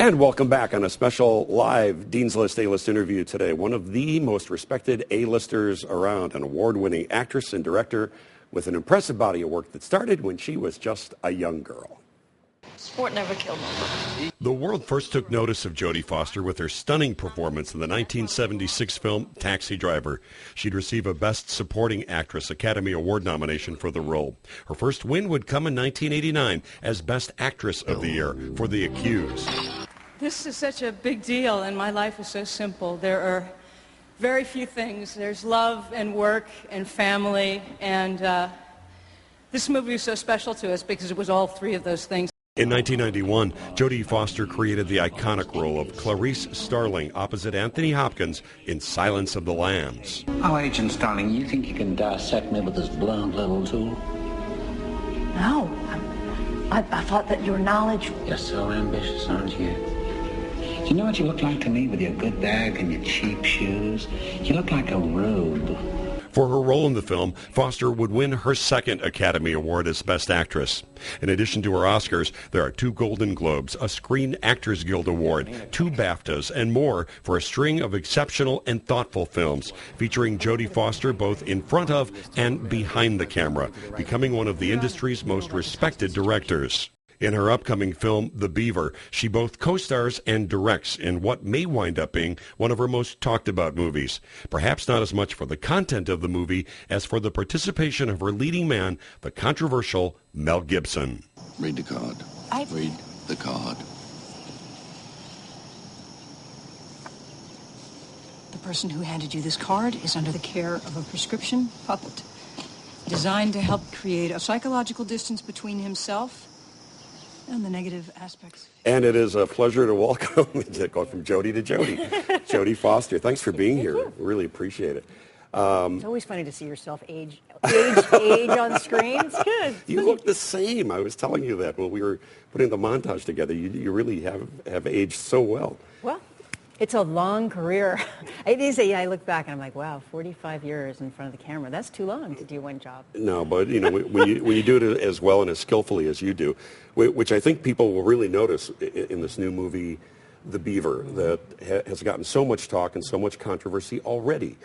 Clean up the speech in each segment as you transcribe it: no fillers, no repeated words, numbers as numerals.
And welcome back on a special live Dean's List A-List interview today. One of the most respected A-listers around, an award-winning actress and director with an impressive body of work that started when she was just a young girl. Sport never killed nobody. The world first took notice of Jodie Foster with her stunning performance in the 1976 film Taxi Driver. She'd receive a Best Supporting Actress Academy Award nomination for the role. Her first win would come in 1989 as Best Actress of the Year for The Accused. This is such a big deal, and my life is so simple. There are very few things. There's love and work and family, and this movie is so special to us because it was all three of those things. In 1991, Jodie Foster created the iconic role of Clarice Starling opposite Anthony Hopkins in Silence of the Lambs. Oh, Agent Starling, you think you can dissect me with this blunt little tool? No. I thought that your knowledge... You're so ambitious, aren't you? Do you know what you look like to me with your good bag and your cheap shoes? You look like a rube. For her role in the film, Foster would win her second Academy Award as Best Actress. In addition to her Oscars, there are 2 Golden Globes, a Screen Actors Guild Award, 2 BAFTAs, and more for a string of exceptional and thoughtful films, featuring Jodie Foster both in front of and behind the camera, becoming one of the industry's most respected directors. In her upcoming film, The Beaver, she both co-stars and directs in what may wind up being one of her most talked-about movies. Perhaps not as much for the content of the movie as for the participation of her leading man, the controversial Mel Gibson. Read the card. Read the card. The person who handed you this card is under the care of a prescription puppet designed to help create a psychological distance between himself and the negative aspects. And it is a pleasure to welcome, going from Jodie to Jodie, Jodie Foster. Thanks for being here. Really appreciate it. It's always funny to see yourself age on screen. It's good. You look the same. I was telling you that when we were putting the montage together. You really have aged so well. Well, it's a long career. It is. I look back and I'm like, wow, 45 years in front of the camera. That's too long to do one job. No, but when you do it as well and as skillfully as you do, which I think people will really notice in this new movie, The Beaver, that has gotten so much talk and so much controversy already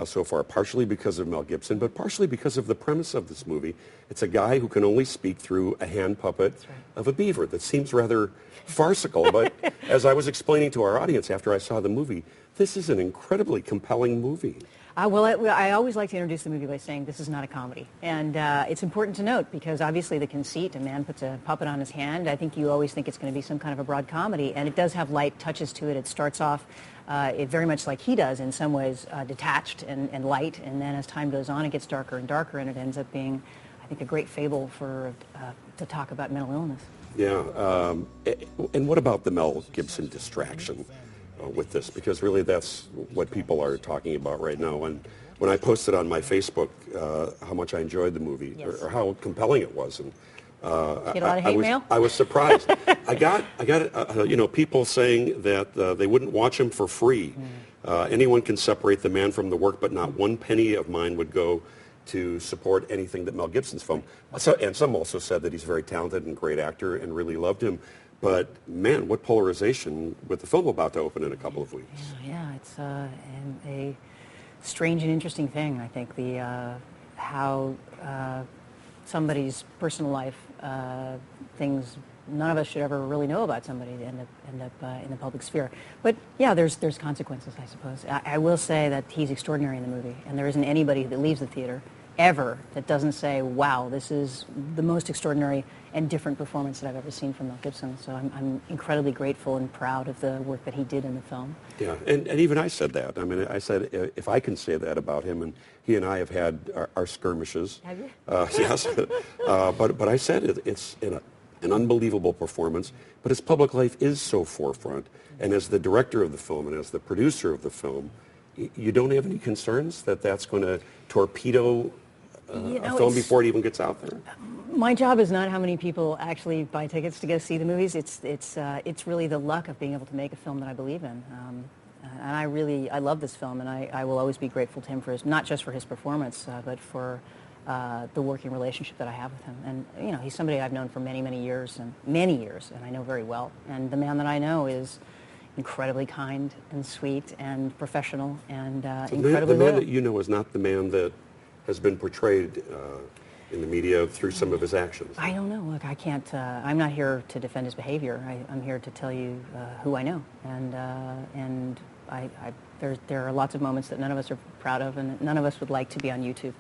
so far, partially because of Mel Gibson, but partially because of the premise of this movie. It's a guy who can only speak through a hand puppet of a beaver. That seems rather farcical, but as I was explaining to our audience after I saw the movie, this is an incredibly compelling movie. Well, I always like to introduce the movie by saying this is not a comedy. And it's important to note because obviously the conceit, a man puts a puppet on his hand, I think you always think it's going to be some kind of a broad comedy. And it does have light touches to it. It starts off very much like he does in some ways, detached and light. And then as time goes on, it gets darker and darker. And it ends up being, I think, a great fable to talk about mental illness. Yeah. And what about the Mel Gibson distraction with this? Because really that's what people are talking about right now. And when I posted on my Facebook how much I enjoyed the movie, yes, or how compelling it was, and get a lot of hate mail? I was surprised. I got people saying that they wouldn't watch him for free. Anyone can separate the man from the work, but not one penny of mine would go to support anything that Mel Gibson's from. And some also said that he's a very talented and great actor and really loved him. But, man, what polarization with the film about to open in a couple of weeks. Yeah, it's a strange and interesting thing, I think, how somebody's personal life, things none of us should ever really know about somebody to end up in the public sphere. But, yeah, there's consequences, I suppose. I will say that he's extraordinary in the movie, and there isn't anybody that leaves the theater ever that doesn't say, wow, this is the most extraordinary and different performance that I've ever seen from Mel Gibson. So I'm incredibly grateful and proud of the work that he did in the film. Yeah, and even I said that. I mean, I said, if I can say that about him, and he and I have had our skirmishes. Have you? Yes. But I said it's an unbelievable performance, but his public life is so forefront. And as the director of the film and as the producer of the film, you don't have any concerns that that's going to torpedo a film before it even gets out there? My job is not how many people actually buy tickets to go see the movies. It's really the luck of being able to make a film that I believe in. And I love this film, and I will always be grateful to him for his, not just for his performance, but for the working relationship that I have with him. And, you know, he's somebody I've known for many, many years, and I know very well. And the man that I know is incredibly kind and sweet and professional and incredibly The man loyal. that you know is not the man that has been portrayed in the media through some of his actions. I don't know. Look, I can't. I'm not here to defend his behavior. I'm here to tell you who I know, and there are lots of moments that none of us are proud of, and none of us would like to be on YouTube.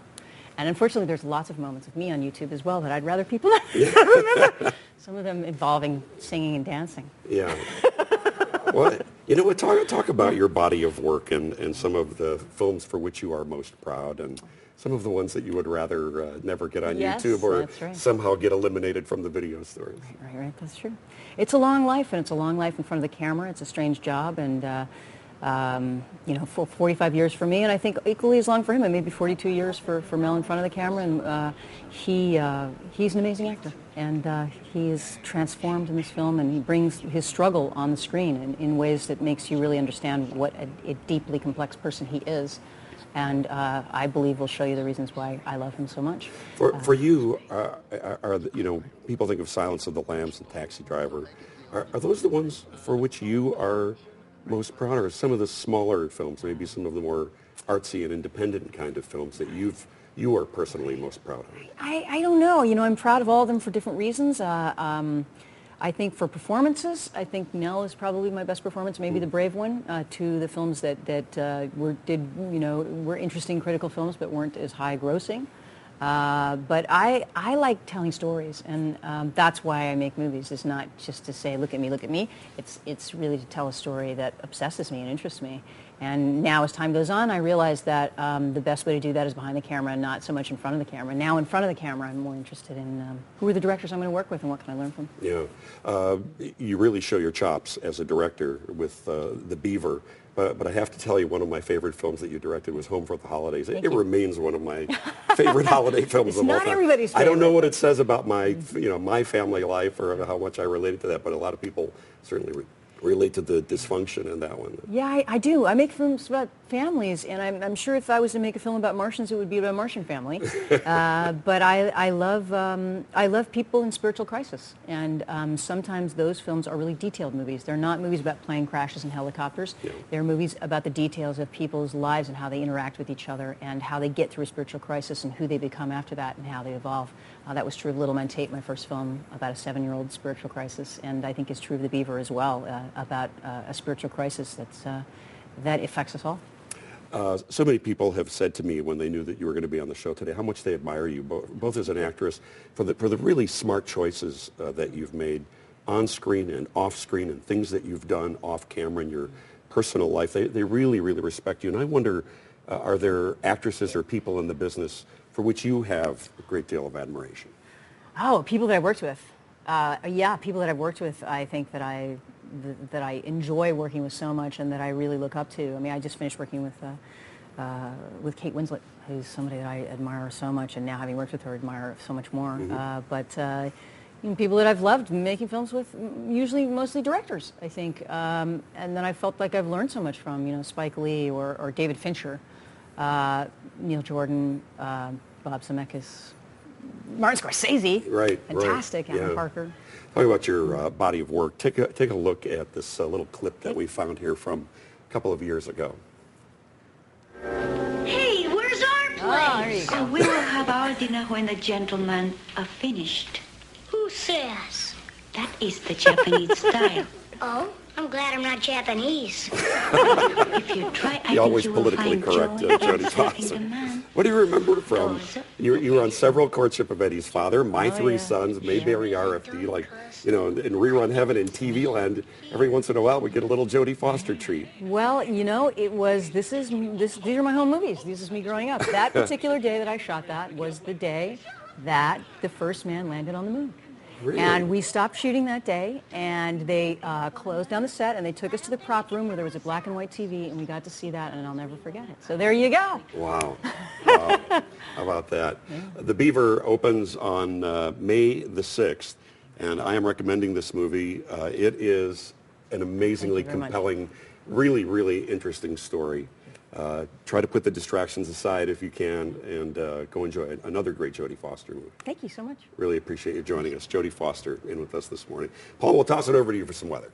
And unfortunately, there's lots of moments of me on YouTube as well that I'd rather people not remember. Some of them involving singing and dancing. Yeah. Well, you know what? Talk about your body of work and some of the films for which you are most proud, and some of the ones that you would rather never get on YouTube or somehow get eliminated from the video stores. Right. That's true. It's a long life, and it's a long life in front of the camera. It's a strange job, and you know, full 45 years for me, and I think equally as long for him, and maybe 42 years for Mel in front of the camera. And he's an amazing actor, and he is transformed in this film, and he brings his struggle on the screen in ways that makes you really understand what a deeply complex person he is. And I believe will show you the reasons why I love him so much. For you, you know, people think of Silence of the Lambs and Taxi Driver. Are those the ones for which you are most proud, or some of the smaller films, maybe some of the more artsy and independent kind of films that you are personally most proud of? I don't know. You know, I'm proud of all of them for different reasons. I think for performances, I think Nell is probably my best performance, maybe The Brave One. Two of the films that were interesting critical films but weren't as high grossing. But I like telling stories, and that's why I make movies. It's not just to say, look at me, look at me. It's really to tell a story that obsesses me and interests me. And now as time goes on, I realize that the best way to do that is behind the camera, not so much in front of the camera. Now in front of the camera, I'm more interested in who are the directors I'm going to work with and what can I learn from. Yeah. You really show your chops as a director with The Beaver. But I have to tell you, one of my favorite films that you directed was Home for the Holidays. It remains one of my favorite holiday films of all time. It's not everybody's favorite. I don't know what it says about my, my family life or how much I related to that, but a lot of people certainly relate to the dysfunction in that one. Yeah, I do. I make films about families, and I'm sure if I was to make a film about Martians, it would be about a Martian family. But I love people in spiritual crisis, and sometimes those films are really detailed movies. They're not movies about plane crashes and helicopters. Yeah. They're movies about the details of people's lives and how they interact with each other and how they get through a spiritual crisis and who they become after that and how they evolve. That was true of Little Man Tate, my first film about a 7-year-old spiritual crisis, and I think is true of The Beaver as well, about a spiritual crisis that affects us all. So many people have said to me when they knew that you were going to be on the show today how much they admire you, both as an actress, for the really smart choices that you've made on screen and off screen, and things that you've done off camera in your personal life. They really, really respect you. And I wonder, are there actresses or people in the business for which you have a great deal of admiration? Oh, people that I've worked with. Yeah, people that I've worked with, I think that I enjoy working with so much and that I really look up to. I mean, I just finished working with Kate Winslet, who's somebody that I admire so much, and now having worked with her, admire so much more. Mm-hmm. People that I've loved making films with, mostly directors, I think. And then I felt like I've learned so much from, Spike Lee or David Fincher, Neil Jordan, Bob Zemeckis, Martin Scorsese. Right. Fantastic. Right. Alan Parker. Talking about your body of work, take a look at this little clip that we found here from a couple of years ago. Hey, where's our place? Oh, there you go. We will have our dinner when the gentlemen are finished. Who says? That is the Japanese style. Oh, I'm glad I'm not Japanese. If you try, I always think you will politically find correct, joy in Jodie serving Foster. the man. What do you remember from, you were on several Courtship of Eddie's Father, My Three yeah. Sons, Mayberry RFD, in Rerun Heaven in TV Land, every once in a while we get a little Jodie Foster treat. Well, it was, these are my home movies. This is me growing up. That particular day that I shot that was the day that the first man landed on the moon. Really? And we stopped shooting that day, and they closed down the set, and they took us to the prop room where there was a black and white TV, and we got to see that, and I'll never forget it. So there you go. Wow. How about that? Yeah. The Beaver opens on May the 6th, and I am recommending this movie. It is an amazingly compelling, really, really interesting story try to put the distractions aside if you can, and go enjoy another great Jodie Foster movie. Thank you so much. Really appreciate you joining us. Jodie Foster in with us this morning. Paul, we'll toss it over to you for some weather.